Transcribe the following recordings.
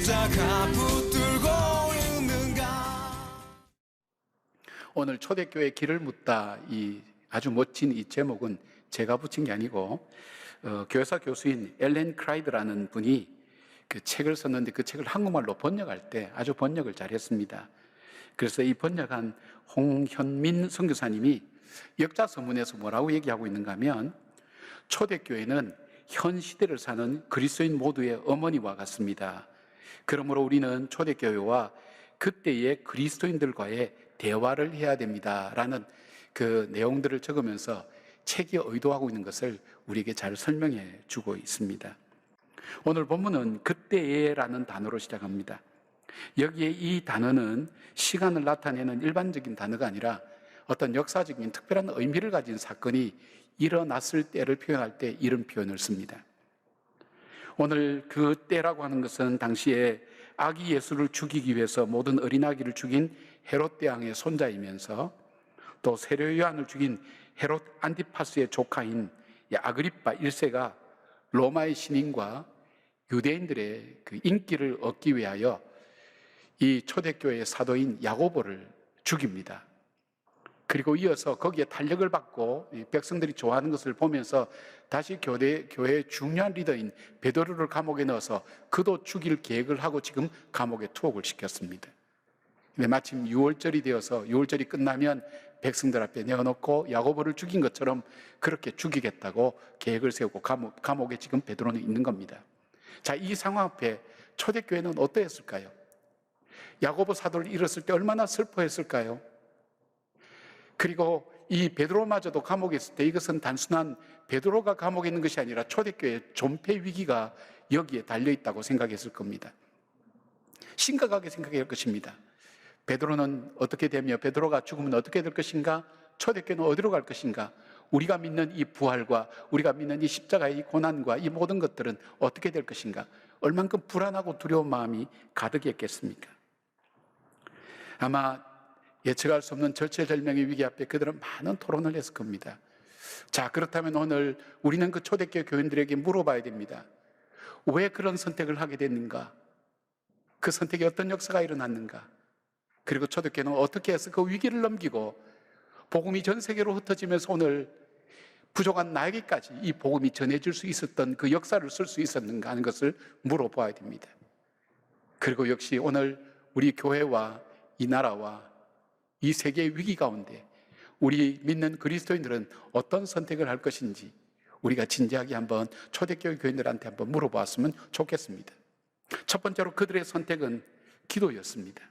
십자가 붙들고 있는가. 오늘 초대교회 길을 묻다, 이 아주 멋진 이 제목은 제가 붙인 게 아니고 교회사 교수인 엘렌 크라이드라는 분이 그 책을 썼는데, 그 책을 한국말로 번역할 때 아주 번역을 잘했습니다. 그래서 이 번역한 홍현민 선교사님이 역자서문에서 뭐라고 얘기하고 있는가 하면, 초대교회는 현 시대를 사는 그리스도인 모두의 어머니와 같습니다. 그러므로 우리는 초대교회와 그때의 그리스도인들과의 대화를 해야 됩니다 라는 그 내용들을 적으면서 책이 의도하고 있는 것을 우리에게 잘 설명해 주고 있습니다. 오늘 본문은 그때에라는 단어로 시작합니다. 여기에 이 단어는 시간을 나타내는 일반적인 단어가 아니라 어떤 역사적인 특별한 의미를 가진 사건이 일어났을 때를 표현할 때 이런 표현을 씁니다. 오늘 그 때라고 하는 것은 당시에 아기 예수를 죽이기 위해서 모든 어린아기를 죽인 헤롯 대왕의 손자이면서 또 세례 요한을 죽인 헤롯 안티파스의 조카인 아그리파 1세가 로마의 신인과 유대인들의 그 인기를 얻기 위하여 이 초대교회의 사도인 야고보를 죽입니다. 그리고 이어서 거기에 탄력을 받고 백성들이 좋아하는 것을 보면서 다시 교회의 중요한 리더인 베드로를 감옥에 넣어서 그도 죽일 계획을 하고 지금 감옥에 투옥을 시켰습니다. 근데 마침 6월절이 되어서 6월절이 끝나면 백성들 앞에 내어놓고 야고보를 죽인 것처럼 그렇게 죽이겠다고 계획을 세우고 감옥에 지금 베드로는 있는 겁니다. 자, 이 상황 앞에 초대교회는 어떠했을까요? 야고보 사도를 잃었을 때 얼마나 슬퍼했을까요? 그리고 이 베드로마저도 감옥에 있을 때 이것은 단순한 베드로가 감옥에 있는 것이 아니라 초대교회의 존폐 위기가 여기에 달려있다고 생각했을 겁니다. 심각하게 생각할 것입니다. 베드로는 어떻게 되며 베드로가 죽으면 어떻게 될 것인가? 초대교회는 어디로 갈 것인가? 우리가 믿는 이 부활과 우리가 믿는 이 십자가의 이 고난과 이 모든 것들은 어떻게 될 것인가? 얼만큼 불안하고 두려운 마음이 가득했겠습니까? 아마 예측할 수 없는 절체절명의 위기 앞에 그들은 많은 토론을 했을 겁니다. 자, 그렇다면 오늘 우리는 그 초대교회 교인들에게 물어봐야 됩니다. 왜 그런 선택을 하게 됐는가? 그 선택에 어떤 역사가 일어났는가? 그리고 초대교회는 어떻게 해서 그 위기를 넘기고 복음이 전 세계로 흩어지면서 오늘 부족한 나에게까지 이 복음이 전해질 수 있었던 그 역사를 쓸 수 있었는가 하는 것을 물어봐야 됩니다. 그리고 역시 오늘 우리 교회와 이 나라와 이 세계의 위기 가운데 우리 믿는 그리스도인들은 어떤 선택을 할 것인지 우리가 진지하게 한번 초대교회 교인들한테 한번 물어보았으면 좋겠습니다. 첫 번째로 그들의 선택은 기도였습니다.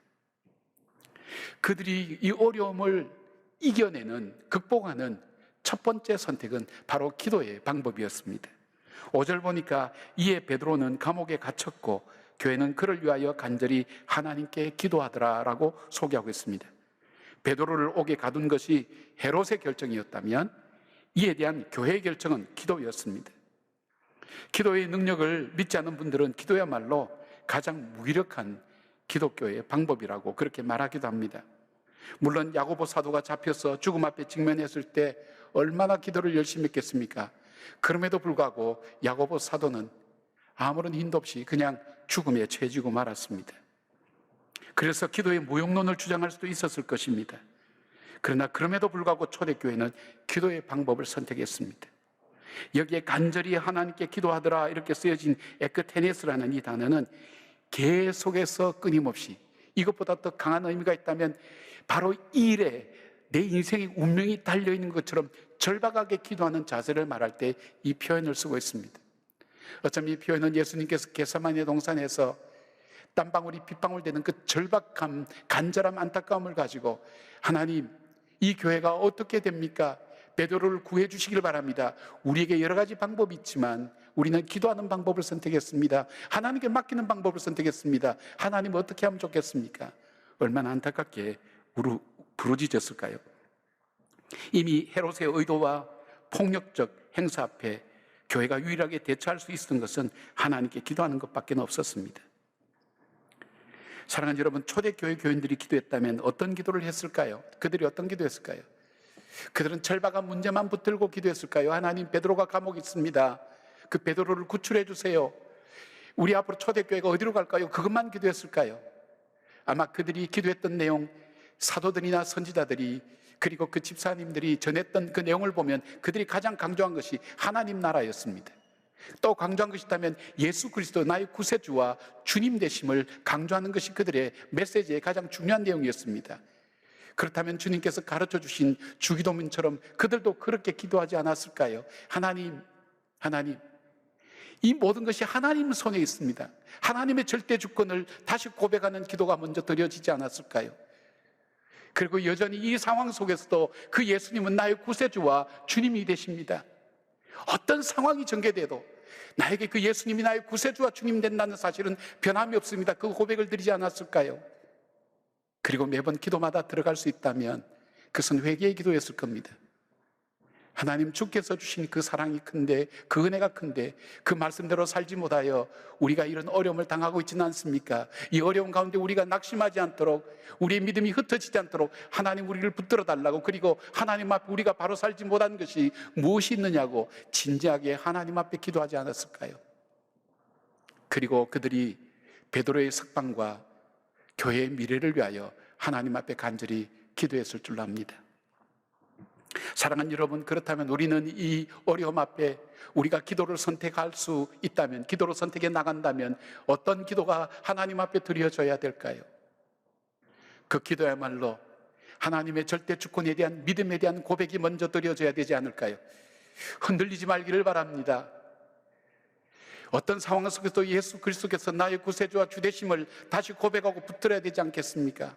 그들이 이 어려움을 이겨내는, 극복하는 첫 번째 선택은 바로 기도의 방법이었습니다. 5절 보니까 이에 베드로는 감옥에 갇혔고 교회는 그를 위하여 간절히 하나님께 기도하더라라고 소개하고 있습니다. 베드로를 옥에 가둔 것이 헤롯의 결정이었다면 이에 대한 교회의 결정은 기도였습니다. 기도의 능력을 믿지 않는 분들은 기도야말로 가장 무기력한 기독교의 방법이라고 그렇게 말하기도 합니다. 물론 야고보 사도가 잡혀서 죽음 앞에 직면했을 때 얼마나 기도를 열심히 했겠습니까? 그럼에도 불구하고 야고보 사도는 아무런 힘도 없이 그냥 죽음에 처해지고 말았습니다. 그래서 기도의 무용론을 주장할 수도 있었을 것입니다. 그러나 그럼에도 불구하고 초대교회는 기도의 방법을 선택했습니다. 여기에 간절히 하나님께 기도하더라 이렇게 쓰여진 에크테네스라는 이 단어는 계속해서 끊임없이, 이것보다 더 강한 의미가 있다면 바로 이 일에 내 인생의 운명이 달려있는 것처럼 절박하게 기도하는 자세를 말할 때 이 표현을 쓰고 있습니다. 어쩌면 이 표현은 예수님께서 겟세마네 동산에서 땀방울이 빗방울 되는 그 절박함, 간절함, 안타까움을 가지고 하나님, 이 교회가 어떻게 됩니까? 베드로를 구해 주시길 바랍니다. 우리에게 여러 가지 방법이 있지만 우리는 기도하는 방법을 선택했습니다. 하나님께 맡기는 방법을 선택했습니다. 하나님 어떻게 하면 좋겠습니까? 얼마나 안타깝게 부르짖었을까요? 이미 헤롯의 의도와 폭력적 행사 앞에 교회가 유일하게 대처할 수 있었던 것은 하나님께 기도하는 것밖에 없었습니다. 사랑하는 여러분, 초대교회 교인들이 기도했다면 어떤 기도를 했을까요? 그들이 어떤 기도했을까요? 그들은 절박한 문제만 붙들고 기도했을까요? 하나님, 베드로가 감옥에 있습니다. 그 베드로를 구출해 주세요. 우리 앞으로 초대교회가 어디로 갈까요? 그것만 기도했을까요? 아마 그들이 기도했던 내용, 사도들이나 선지자들이 그리고 그 집사님들이 전했던 그 내용을 보면 그들이 가장 강조한 것이 하나님 나라였습니다. 또 강조한 것이 있다면 예수 그리스도 나의 구세주와 주님 되심을 강조하는 것이 그들의 메시지의 가장 중요한 내용이었습니다. 그렇다면 주님께서 가르쳐 주신 주기도문처럼 그들도 그렇게 기도하지 않았을까요? 하나님, 하나님, 이 모든 것이 하나님 손에 있습니다. 하나님의 절대 주권을 다시 고백하는 기도가 먼저 드려지지 않았을까요? 그리고 여전히 이 상황 속에서도 그 예수님은 나의 구세주와 주님이 되십니다. 어떤 상황이 전개돼도 나에게 그 예수님이 나의 구세주와 주님 된다는 사실은 변함이 없습니다. 그 고백을 드리지 않았을까요? 그리고 매번 기도마다 들어갈 수 있다면 그것은 회개의 기도였을 겁니다. 하나님, 주께서 주신 그 사랑이 큰데, 그 은혜가 큰데 그 말씀대로 살지 못하여 우리가 이런 어려움을 당하고 있지는 않습니까? 이 어려움 가운데 우리가 낙심하지 않도록, 우리의 믿음이 흩어지지 않도록 하나님 우리를 붙들어 달라고, 그리고 하나님 앞에 우리가 바로 살지 못한 것이 무엇이 있느냐고 진지하게 하나님 앞에 기도하지 않았을까요? 그리고 그들이 베드로의 석방과 교회의 미래를 위하여 하나님 앞에 간절히 기도했을 줄로 압니다. 사랑하는 여러분, 그렇다면 우리는 이 어려움 앞에 우리가 기도를 선택할 수 있다면, 기도로 선택해 나간다면 어떤 기도가 하나님 앞에 드려져야 될까요? 그 기도야말로 하나님의 절대 주권에 대한 믿음에 대한 고백이 먼저 드려져야 되지 않을까요? 흔들리지 말기를 바랍니다. 어떤 상황 속에서도 예수 그리스도께서 나의 구세주와 주되심을 다시 고백하고 붙들어야 되지 않겠습니까?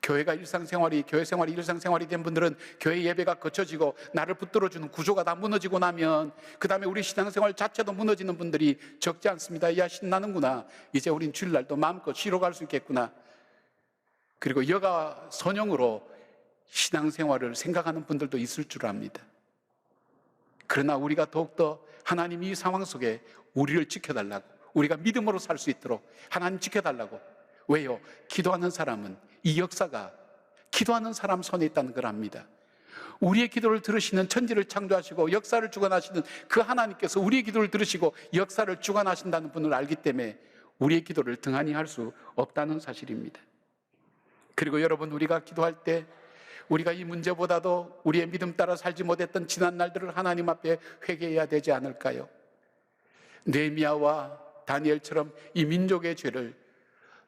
교회가 일상생활이, 교회 생활이 일상생활이 된 분들은 교회 예배가 거쳐지고 나를 붙들어주는 구조가 다 무너지고 나면 그 다음에 우리 신앙생활 자체도 무너지는 분들이 적지 않습니다. 야, 신나는구나, 이제 우린 주일날도 마음껏 쉬러 갈 수 있겠구나. 그리고 여가 선용으로 신앙생활을 생각하는 분들도 있을 줄 압니다. 그러나 우리가 더욱더 하나님 이 상황 속에 우리를 지켜달라고, 우리가 믿음으로 살 수 있도록 하나님 지켜달라고. 왜요? 기도하는 사람은, 이 역사가 기도하는 사람 손에 있다는 걸 압니다. 우리의 기도를 들으시는, 천지를 창조하시고 역사를 주관하시는 그 하나님께서 우리의 기도를 들으시고 역사를 주관하신다는 분을 알기 때문에 우리의 기도를 등한히 할 수 없다는 사실입니다. 그리고 여러분, 우리가 기도할 때 우리가 이 문제보다도 우리의 믿음 따라 살지 못했던 지난 날들을 하나님 앞에 회개해야 되지 않을까요? 느헤미야와 다니엘처럼 이 민족의 죄를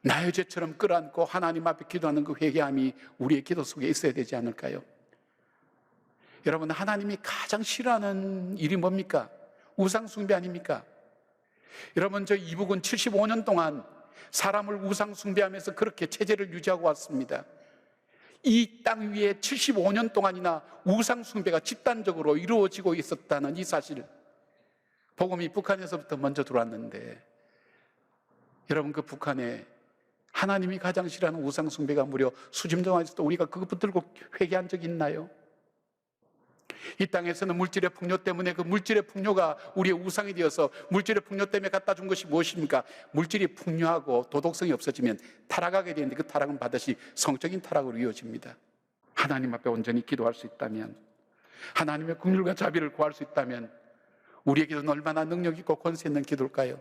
나의 죄처럼 끌어안고 하나님 앞에 기도하는 그 회개함이 우리의 기도 속에 있어야 되지 않을까요? 여러분, 하나님이 가장 싫어하는 일이 뭡니까? 우상 숭배 아닙니까? 여러분, 저 이북은 75년 동안 사람을 우상 숭배하면서 그렇게 체제를 유지하고 왔습니다. 이 땅 위에 75년 동안이나 우상 숭배가 집단적으로 이루어지고 있었다는 이 사실, 복음이 북한에서부터 먼저 들어왔는데, 여러분, 그 북한에 하나님이 가장 싫어하는 우상 숭배가 무려 수십 동안 있어도 우리가 그것 붙들고 회개한 적이 있나요? 이 땅에서는 물질의 풍요 때문에 그 물질의 풍요가 우리의 우상이 되어서 물질의 풍요 때문에 갖다 준 것이 무엇입니까? 물질이 풍요하고 도덕성이 없어지면 타락하게 되는데 그 타락은 반드시 성적인 타락으로 이어집니다. 하나님 앞에 온전히 기도할 수 있다면, 하나님의 긍휼과 자비를 구할 수 있다면 우리의 기도는 얼마나 능력 있고 권세 있는 기도일까요?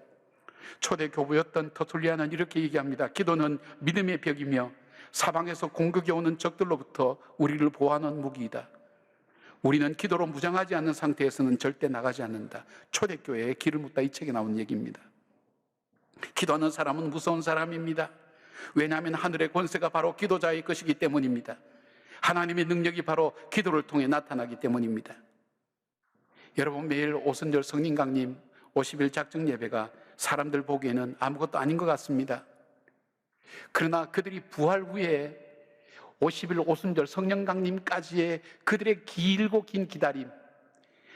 초대 교부였던 터툴리아는 이렇게 얘기합니다. 기도는 믿음의 벽이며 사방에서 공격이 오는 적들로부터 우리를 보호하는 무기이다. 우리는 기도로 무장하지 않는 상태에서는 절대 나가지 않는다. 초대교회의 길을 묻다, 이 책에 나온 얘기입니다. 기도하는 사람은 무서운 사람입니다. 왜냐하면 하늘의 권세가 바로 기도자의 것이기 때문입니다. 하나님의 능력이 바로 기도를 통해 나타나기 때문입니다. 여러분, 매일 오순절 성령 강림 50일 작정 예배가 사람들 보기에는 아무것도 아닌 것 같습니다. 그러나 그들이 부활 후에 50일 오순절 성령 강림까지의 그들의 길고 긴 기다림,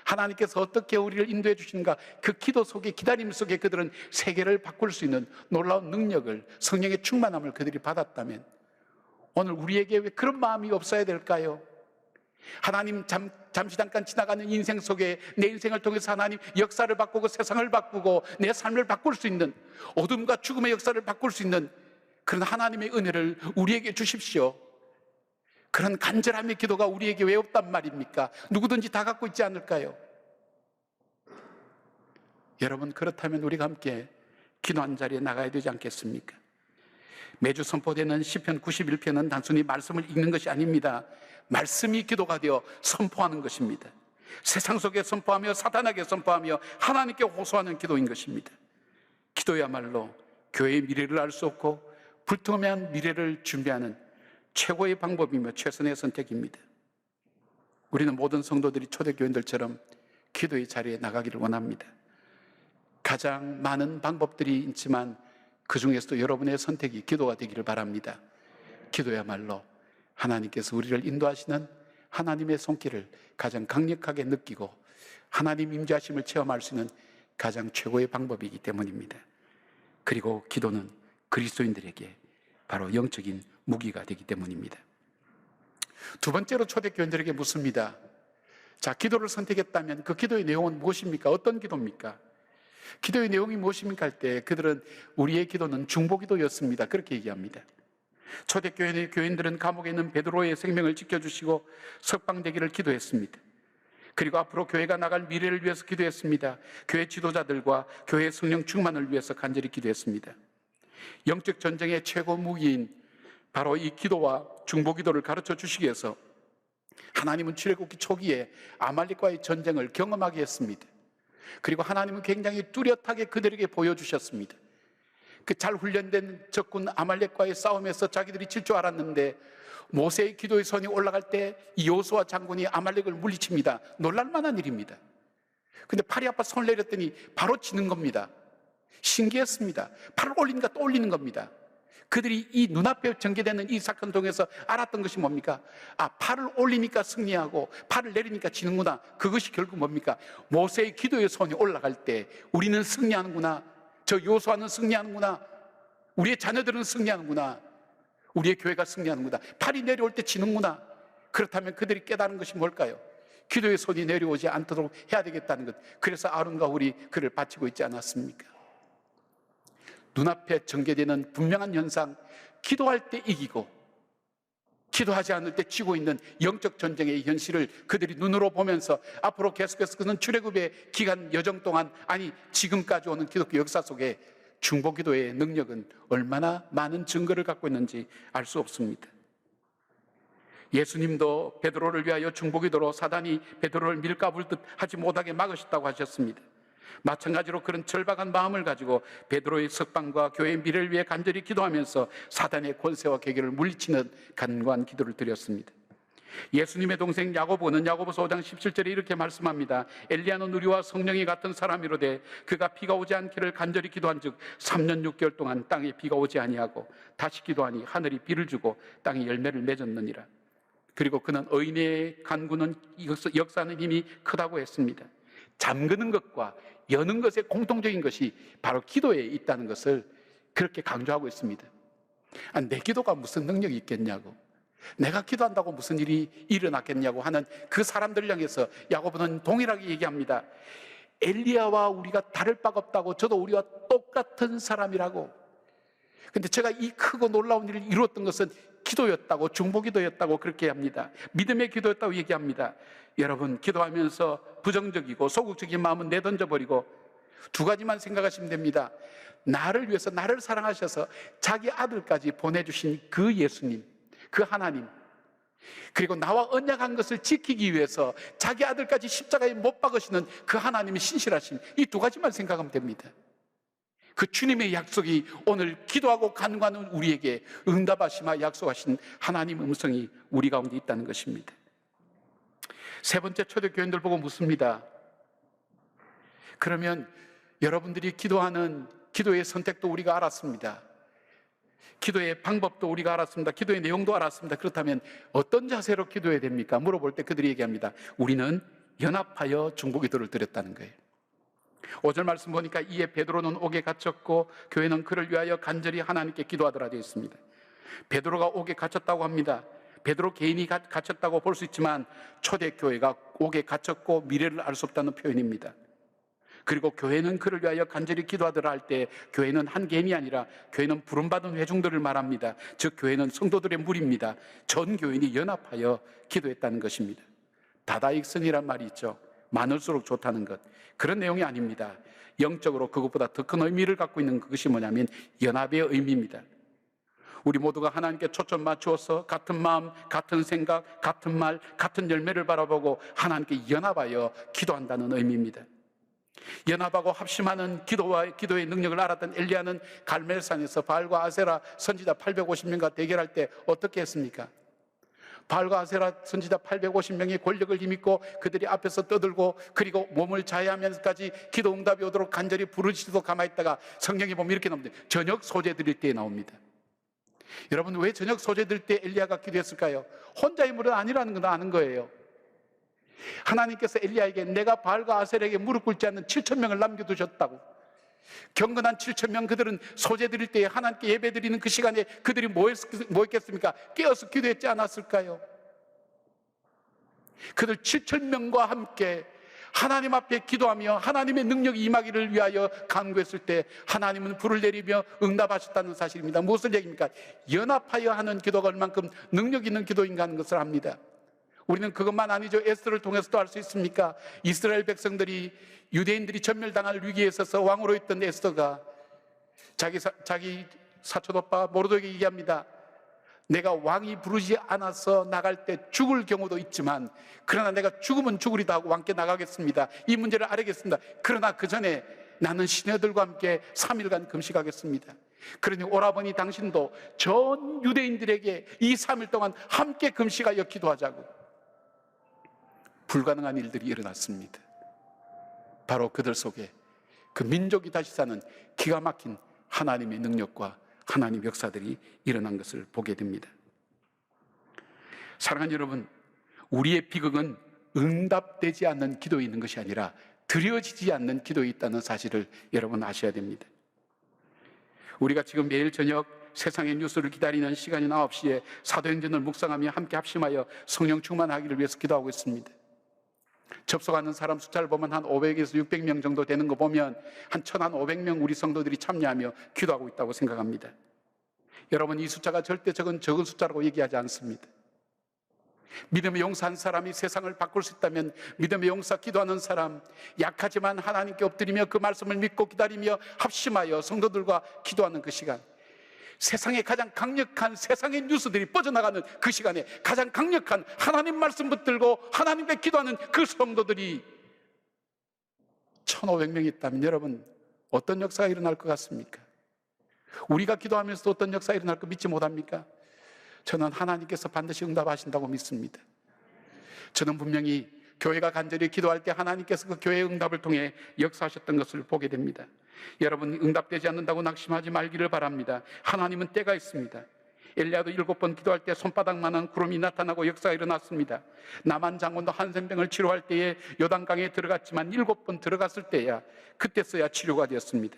하나님께서 어떻게 우리를 인도해 주시는가, 그 기도 속에, 기다림 속에 그들은 세계를 바꿀 수 있는 놀라운 능력을, 성령의 충만함을 그들이 받았다면 오늘 우리에게 왜 그런 마음이 없어야 될까요? 하나님 잠시 잠깐 지나가는 인생 속에 내 인생을 통해서 하나님 역사를 바꾸고 세상을 바꾸고 내 삶을 바꿀 수 있는, 어둠과 죽음의 역사를 바꿀 수 있는 그런 하나님의 은혜를 우리에게 주십시오. 그런 간절함의 기도가 우리에게 왜 없단 말입니까? 누구든지 다 갖고 있지 않을까요? 여러분, 그렇다면 우리가 함께 기도한 자리에 나가야 되지 않겠습니까? 매주 선포되는 시편 91편은 단순히 말씀을 읽는 것이 아닙니다. 말씀이 기도가 되어 선포하는 것입니다. 세상 속에 선포하며 사탄에게 선포하며 하나님께 호소하는 기도인 것입니다. 기도야말로 교회의 미래를 알 수 없고 불투명한 미래를 준비하는 최고의 방법이며 최선의 선택입니다. 우리는 모든 성도들이 초대교인들처럼 기도의 자리에 나가기를 원합니다. 가장 많은 방법들이 있지만 그 중에서도 여러분의 선택이 기도가 되기를 바랍니다. 기도야말로 하나님께서 우리를 인도하시는 하나님의 손길을 가장 강력하게 느끼고 하나님 임재하심을 체험할 수 있는 가장 최고의 방법이기 때문입니다. 그리고 기도는 그리스도인들에게 바로 영적인 무기가 되기 때문입니다. 두 번째로 초대교인들에게 묻습니다. 자, 기도를 선택했다면 그 기도의 내용은 무엇입니까? 어떤 기도입니까? 기도의 내용이 무엇입니까? 할 때 그들은 우리의 기도는 중보기도였습니다. 그렇게 얘기합니다. 초대교인의 교인들은 감옥에 있는 베드로의 생명을 지켜주시고 석방되기를 기도했습니다. 그리고 앞으로 교회가 나갈 미래를 위해서 기도했습니다. 교회 지도자들과 교회 성령 충만을 위해서 간절히 기도했습니다. 영적 전쟁의 최고 무기인 바로 이 기도와 중보기도를 가르쳐 주시기 위해서 하나님은 출애굽기 초기에 아말렉과의 전쟁을 경험하게 했습니다. 그리고 하나님은 굉장히 뚜렷하게 그들에게 보여주셨습니다. 그 잘 훈련된 적군 아말렉과의 싸움에서 자기들이 질 줄 알았는데 모세의 기도의 손이 올라갈 때 이 여호수아 장군이 아말렉을 물리칩니다. 놀랄만한 일입니다. 근데 팔이 아파 손을 내렸더니 바로 지는 겁니다. 신기했습니다. 팔을 올리니까 또 올리는 겁니다. 그들이 이 눈앞에 전개되는 이 사건 통해서 알았던 것이 뭡니까? 아, 팔을 올리니까 승리하고 팔을 내리니까 지는구나. 그것이 결국 뭡니까? 모세의 기도의 손이 올라갈 때 우리는 승리하는구나. 저 여호수아는 승리하는구나. 우리의 자녀들은 승리하는구나. 우리의 교회가 승리하는구나. 팔이 내려올 때 지는구나. 그렇다면 그들이 깨달은 것이 뭘까요? 기도의 손이 내려오지 않도록 해야 되겠다는 것. 그래서 아론과 홀이 그를 바치고 있지 않았습니까? 눈앞에 전개되는 분명한 현상, 기도할 때 이기고 기도하지 않을 때 지고 있는 영적 전쟁의 현실을 그들이 눈으로 보면서 앞으로 계속해서 그는 출애굽의 기간 여정 동안, 아니 지금까지 오는 기독교 역사 속에 중보기도의 능력은 얼마나 많은 증거를 갖고 있는지 알 수 없습니다. 예수님도 베드로를 위하여 중보기도로 사단이 베드로를 밀가불듯 하지 못하게 막으셨다고 하셨습니다. 마찬가지로 그런 절박한 마음을 가지고 베드로의 석방과 교회의 미래를 위해 간절히 기도하면서 사단의 권세와 계계를 물리치는 간구한 기도를 드렸습니다. 예수님의 동생 야고보는 야고보서 5장 17절에 이렇게 말씀합니다. 엘리야는 우리와 성령이 같은 사람이로되 그가 비가 오지 않기를 간절히 기도한즉 3년 6개월 동안 땅에 비가 오지 아니하고 다시 기도하니 하늘이 비를 주고 땅이 열매를 맺었느니라. 그리고 그는 의인의 간구는 역사하는 힘이 크다고 했습니다. 잠그는 것과 여는 것의 공통적인 것이 바로 기도에 있다는 것을 그렇게 강조하고 있습니다. 내 기도가 무슨 능력이 있겠냐고, 내가 기도한다고 무슨 일이 일어났겠냐고 하는 그 사람들을 향해서 야고보는 동일하게 얘기합니다. 엘리야와 우리가 다를 바가 없다고, 저도 우리와 똑같은 사람이라고. 근데 제가 이 크고 놀라운 일을 이루었던 것은 기도였다고, 중보기도였다고 그렇게 합니다. 믿음의 기도였다고 얘기합니다. 여러분, 기도하면서 부정적이고 소극적인 마음은 내던져버리고 두 가지만 생각하시면 됩니다. 나를 위해서, 나를 사랑하셔서 자기 아들까지 보내주신 그 예수님, 그 하나님, 그리고 나와 언약한 것을 지키기 위해서 자기 아들까지 십자가에 못 박으시는 그 하나님의 신실하심, 이 두 가지만 생각하면 됩니다. 그 주님의 약속이 오늘 기도하고 간구하는 우리에게 응답하시마 약속하신 하나님의 음성이 우리 가운데 있다는 것입니다. 세 번째, 초대교인들 보고 묻습니다. 그러면 여러분들이 기도하는 기도의 선택도 우리가 알았습니다. 기도의 방법도 우리가 알았습니다. 기도의 내용도 알았습니다. 그렇다면 어떤 자세로 기도해야 됩니까? 물어볼 때 그들이 얘기합니다. 우리는 연합하여 중보기도를 드렸다는 거예요. 5절 말씀 보니까 이에 베드로는 옥에 갇혔고 교회는 그를 위하여 간절히 하나님께 기도하더라 되어 있습니다. 베드로가 옥에 갇혔다고 합니다. 베드로 개인이 갇혔다고 볼 수 있지만 초대교회가 옥에 갇혔고 미래를 알 수 없다는 표현입니다. 그리고 교회는 그를 위하여 간절히 기도하더라 할 때 교회는 한 개인이 아니라 교회는 부름받은 회중들을 말합니다. 즉 교회는 성도들의 무리입니다. 전 교인이 연합하여 기도했다는 것입니다. 다다익선이란 말이 있죠. 많을수록 좋다는 것, 그런 내용이 아닙니다. 영적으로 그것보다 더 큰 의미를 갖고 있는 그것이 뭐냐면 연합의 의미입니다. 우리 모두가 하나님께 초점 맞추어서 같은 마음, 같은 생각, 같은 말, 같은 열매를 바라보고 하나님께 연합하여 기도한다는 의미입니다. 연합하고 합심하는 기도의 능력을 알았던 엘리야는 갈멜산에서 바알과 아세라 선지자 850명과 대결할 때 어떻게 했습니까? 바알과 아세라 선지자 850명의 권력을 힘입고 그들이 앞에서 떠들고 그리고 몸을 자해하면서까지 기도 응답이 오도록 간절히 부르짖어도 가만히 있다가 성경에 보면 이렇게 나옵니다. 저녁 소재 드릴 때에 나옵니다. 여러분, 왜 저녁 소재 드릴 때 엘리야가 기도했을까요? 혼자 인물은 아니라는 걸 아는 거예요. 하나님께서 엘리야에게 내가 바알과 아세라에게 무릎 꿇지 않는 7,000명을 남겨두셨다고. 경건한 7,000명, 그들은 소재 드릴 때에 하나님께 예배 드리는 그 시간에 그들이 뭐 했겠습니까? 깨어서 기도했지 않았을까요? 그들 7,000명과 함께 하나님 앞에 기도하며 하나님의 능력이 임하기를 위하여 간구했을 때 하나님은 불을 내리며 응답하셨다는 사실입니다. 무엇을 얘기입니까? 연합하여 하는 기도가 얼만큼 능력 있는 기도인가 하는 것을 압니다. 우리는 그것만 아니죠. 에스더를 통해서도 알 수 있습니까? 이스라엘 백성들이 유대인들이 전멸당할 위기에 있어서 왕으로 있던 에스더가 자기 사촌오빠 모르드에게 얘기합니다. 내가 왕이 부르지 않아서 나갈 때 죽을 경우도 있지만 그러나 내가 죽으면 죽으리다 하고 왕께 나가겠습니다. 이 문제를 알겠습니다. 그러나 그 전에 나는 시녀들과 함께 3일간 금식하겠습니다. 그러니 오라버니 당신도 전 유대인들에게 이 3일 동안 함께 금식하여 기도하자고. 불가능한 일들이 일어났습니다. 바로 그들 속에 그 민족이 다시 사는 기가 막힌 하나님의 능력과 하나님의 역사들이 일어난 것을 보게 됩니다. 사랑하는 여러분, 우리의 비극은 응답되지 않는 기도에 있는 것이 아니라 드려지지 않는 기도에 있다는 사실을 여러분 아셔야 됩니다. 우리가 지금 매일 저녁 세상의 뉴스를 기다리는 시간인 9시에 사도행전을 묵상하며 함께 합심하여 성령 충만하기를 위해서 기도하고 있습니다. 접속하는 사람 숫자를 보면 한 500에서 600명 정도 되는 거 보면 한 1,500명 우리 성도들이 참여하며 기도하고 있다고 생각합니다. 여러분, 이 숫자가 절대 적은 숫자라고 얘기하지 않습니다. 믿음의 용사 한 사람이 세상을 바꿀 수 있다면 믿음의 용사 기도하는 사람, 약하지만 하나님께 엎드리며 그 말씀을 믿고 기다리며 합심하여 성도들과 기도하는 그 시간, 세상에 가장 강력한 세상의 뉴스들이 뻗어나가는 그 시간에 가장 강력한 하나님 말씀 붙들고 하나님께 기도하는 그 성도들이 1,500명 있다면 여러분, 어떤 역사가 일어날 것 같습니까? 우리가 기도하면서도 어떤 역사가 일어날 거 믿지 못합니까? 저는 하나님께서 반드시 응답하신다고 믿습니다. 저는 분명히 교회가 간절히 기도할 때 하나님께서 그 교회의 응답을 통해 역사하셨던 것을 보게 됩니다. 여러분, 응답되지 않는다고 낙심하지 말기를 바랍니다. 하나님은 때가 있습니다. 엘리야도 7번 기도할 때 손바닥만한 구름이 나타나고 역사가 일어났습니다. 나만 장군도 한센병을 치료할 때에 요단강에 들어갔지만 7번 들어갔을 때야 그때서야 치료가 되었습니다.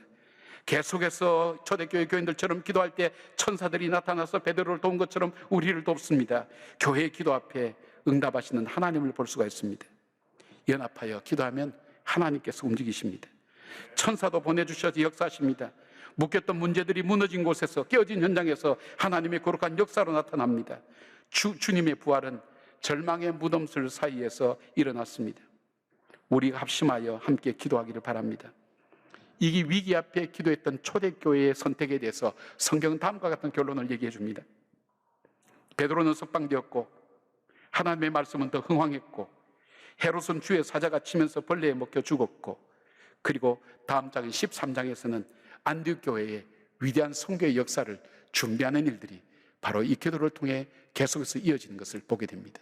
계속해서 초대교회 교인들처럼 기도할 때 천사들이 나타나서 베드로를 도운 것처럼 우리를 돕습니다. 교회의 기도 앞에 응답하시는 하나님을 볼 수가 있습니다. 연합하여 기도하면 하나님께서 움직이십니다. 천사도 보내주셔서 역사하십니다. 묶였던 문제들이 무너진 곳에서, 깨어진 현장에서 하나님의 거룩한 역사로 나타납니다. 주님의 부활은 절망의 무덤들 사이에서 일어났습니다. 우리가 합심하여 함께 기도하기를 바랍니다. 이 위기 앞에 기도했던 초대교회의 선택에 대해서 성경은 다음과 같은 결론을 얘기해 줍니다. 베드로는 석방되었고 하나님의 말씀은 더 흥황했고 헤롯은 주의 사자가 치면서 벌레에 먹혀 죽었고, 그리고 다음 장인 13장에서는 안디옥 교회의 위대한 선교의 역사를 준비하는 일들이 바로 이 기도를 통해 계속해서 이어지는 것을 보게 됩니다.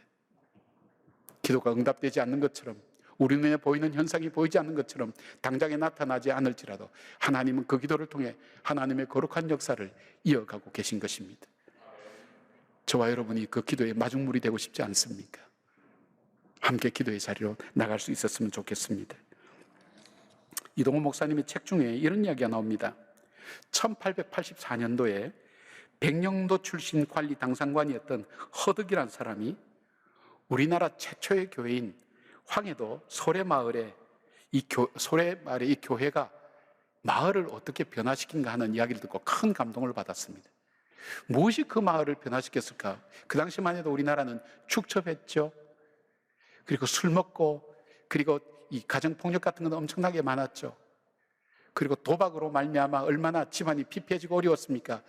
기도가 응답되지 않는 것처럼, 우리 눈에 보이는 현상이 보이지 않는 것처럼 당장에 나타나지 않을지라도 하나님은 그 기도를 통해 하나님의 거룩한 역사를 이어가고 계신 것입니다. 저와 여러분이 그 기도의 마중물이 되고 싶지 않습니까? 함께 기도의 자리로 나갈 수 있었으면 좋겠습니다. 이동호 목사님의 책 중에 이런 이야기가 나옵니다. 1884년도에 백령도 출신 관리 당상관이었던 허득이라는 사람이 우리나라 최초의 교회인 황해도 소래마을의 이 교회가 마을을 어떻게 변화시킨가 하는 이야기를 듣고 큰 감동을 받았습니다. 무엇이 그 마을을 변화시켰을까? 그 당시만 해도 우리나라는 축첩했죠. 그리고 술 먹고, 그리고 이 가정폭력 같은 건 엄청나게 많았죠. 그리고 도박으로 말미암아 얼마나 집안이 피폐해지고 어려웠습니까?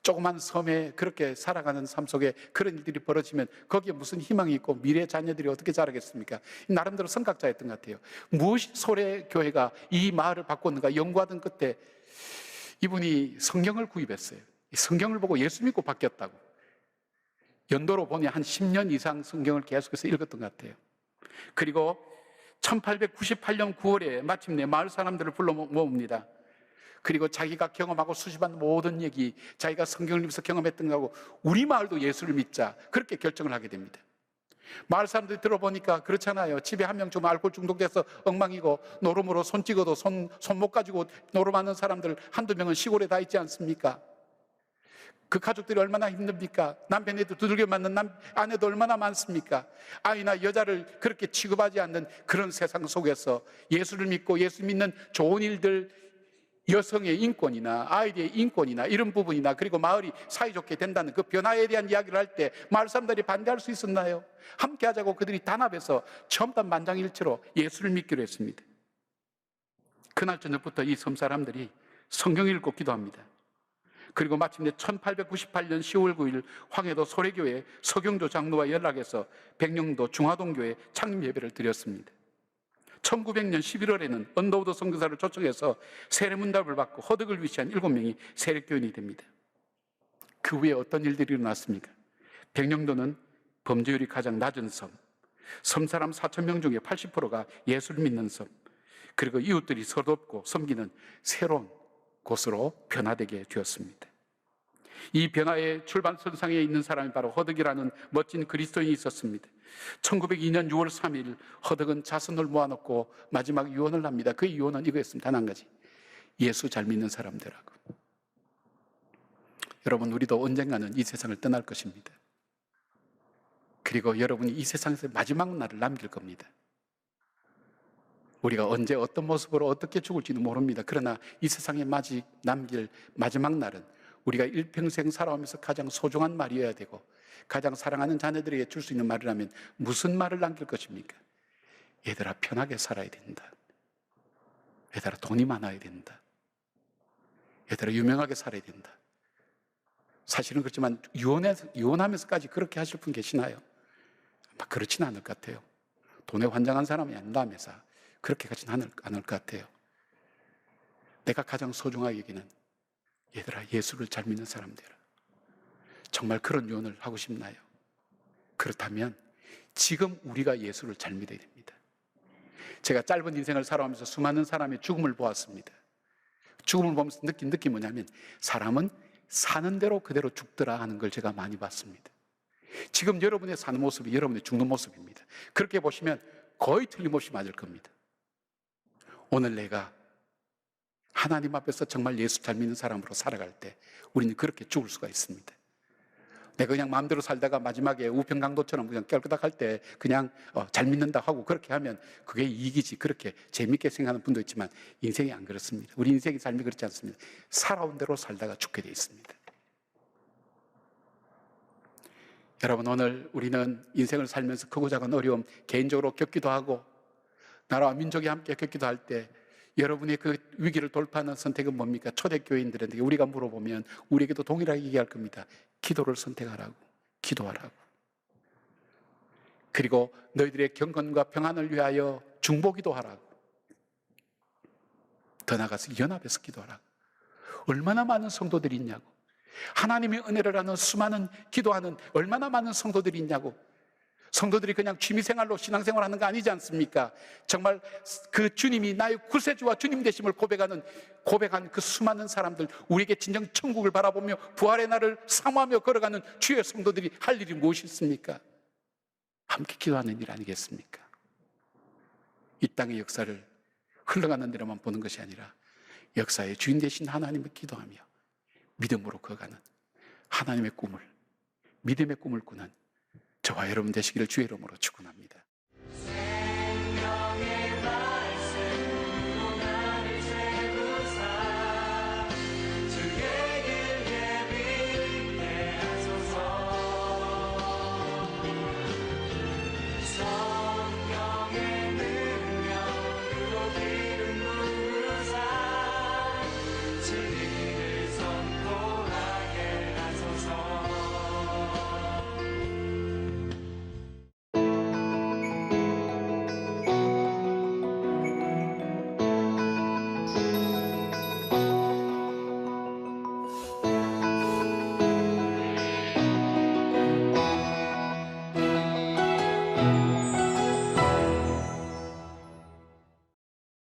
조그만 섬에 그렇게 살아가는 삶 속에 그런 일들이 벌어지면 거기에 무슨 희망이 있고 미래 자녀들이 어떻게 자라겠습니까? 나름대로 성각자였던 것 같아요. 무엇이 소래교회가 이 마을을 바꿨는가 연구하던 끝에 이분이 성경을 구입했어요. 성경을 보고 예수 믿고 바뀌었다고. 연도로 보니 한 10년 이상 성경을 계속해서 읽었던 것 같아요. 그리고 1898년 9월에 마침내 마을 사람들을 불러 모읍니다. 그리고 자기가 경험하고 수집한 모든 얘기, 자기가 성경을 읽으면서 경험했던 거하고 우리 마을도 예수를 믿자, 그렇게 결정을 하게 됩니다. 마을 사람들이 들어보니까 그렇잖아요. 집에 한 명 좀 알코올 중독돼서 엉망이고 노름으로 손 찍어도 손못 가지고 노름하는 사람들 한두 명은 시골에 다 있지 않습니까? 그 가족들이 얼마나 힘듭니까? 남편에도 두들겨 맞는 아내도 얼마나 많습니까? 아이나 여자를 그렇게 취급하지 않는 그런 세상 속에서 예수를 믿고 예수 믿는 좋은 일들, 여성의 인권이나 아이들의 인권이나 이런 부분이나 그리고 마을이 사이좋게 된다는 그 변화에 대한 이야기를 할 때 마을 사람들이 반대할 수 있었나요? 함께 하자고 그들이 단합해서 처음 단 만장일치로 예수를 믿기로 했습니다. 그날 저녁부터 이 섬 사람들이 성경을 읽고 기도합니다. 그리고 마침내 1898년 10월 9일 황해도 소래교회 서경조 장로와 연락해서 백령도 중화동교회 창립 예배를 드렸습니다. 1900년 11월에는 언더우드 선교사를 초청해서 세례문답을 받고 허덕을 위시한 7명이 세례교인이 됩니다. 그 후에 어떤 일들이 일어났습니까? 백령도는 범죄율이 가장 낮은 섬 사람 4,000명 중에 80%가 예수를 믿는 섬, 그리고 이웃들이 서럽고 섬기는 새로운 곳으로 변화되게 되었습니다. 이 변화의 출발선상에 있는 사람이 바로 허덕이라는 멋진 그리스도인이 있었습니다. 1902년 6월 3일 허덕은 자손을 모아놓고 마지막 유언을 합니다. 그 유언은 이거였습니다. 단 한 가지. 예수 잘 믿는 사람들하고. 여러분, 우리도 언젠가는 이 세상을 떠날 것입니다. 그리고 여러분이 이 세상에서 마지막 날을 남길 겁니다. 우리가 언제 어떤 모습으로 어떻게 죽을지는 모릅니다. 그러나 이 세상에 남길 마지막 날은 우리가 일평생 살아오면서 가장 소중한 말이어야 되고 가장 사랑하는 자녀들에게 줄 수 있는 말이라면 무슨 말을 남길 것입니까? 얘들아, 편하게 살아야 된다. 얘들아, 돈이 많아야 된다. 얘들아, 유명하게 살아야 된다. 사실은 그렇지만 유언하면서까지 그렇게 하실 분 계시나요? 아마 그렇지는 않을 것 같아요. 돈에 환장한 사람이 아니라면서 그렇게 가지는 않을 것 같아요. 내가 가장 소중하게 여기는 얘들아, 예수를 잘 믿는 사람들아. 정말 그런 유언을 하고 싶나요? 그렇다면 지금 우리가 예수를 잘 믿어야 됩니다. 제가 짧은 인생을 살아오면서 수많은 사람의 죽음을 보았습니다. 죽음을 보면서 느낀 느낌이 뭐냐면 사람은 사는 대로 그대로 죽더라 하는 걸 제가 많이 봤습니다. 지금 여러분의 사는 모습이 여러분의 죽는 모습입니다. 그렇게 보시면 거의 틀림없이 맞을 겁니다. 오늘 내가 하나님 앞에서 정말 예수 잘 믿는 사람으로 살아갈 때 우리는 그렇게 죽을 수가 있습니다. 내가 그냥 마음대로 살다가 마지막에 우편강도처럼 그냥 깨끗할 때 그냥 잘 믿는다 하고 그렇게 하면 그게 이익이지, 그렇게 재밌게 생각하는 분도 있지만 인생이 안 그렇습니다. 우리 인생의 삶이 그렇지 않습니다. 살아온 대로 살다가 죽게 되어 있습니다. 여러분, 오늘 우리는 인생을 살면서 크고 작은 어려움 개인적으로 겪기도 하고 나라와 민족이 함께 겪기도 할 때 여러분의 그 위기를 돌파하는 선택은 뭡니까? 초대교인들한테 우리가 물어보면 우리에게도 동일하게 얘기할 겁니다. 기도를 선택하라고, 기도하라고. 그리고 너희들의 경건과 평안을 위하여 중보기도 하라고. 더 나아가서 연합해서 기도하라고. 얼마나 많은 성도들이 있냐고. 하나님의 은혜를 아는 수많은 기도하는 얼마나 많은 성도들이 있냐고. 성도들이 그냥 취미생활로 신앙생활 하는 거 아니지 않습니까? 정말 그 주님이 나의 구세주와 주님 되심을 고백한 그 수많은 사람들, 우리에게 진정 천국을 바라보며 부활의 날을 사모하며 걸어가는 주의 성도들이 할 일이 무엇이 있습니까? 함께 기도하는 일 아니겠습니까? 이 땅의 역사를 흘러가는 대로만 보는 것이 아니라 역사의 주인 되신 하나님을 기도하며 믿음으로 걸어가는 하나님의 꿈을, 믿음의 꿈을 꾸는 저와 여러분 되시기를 주의 이름으로 축원합니다.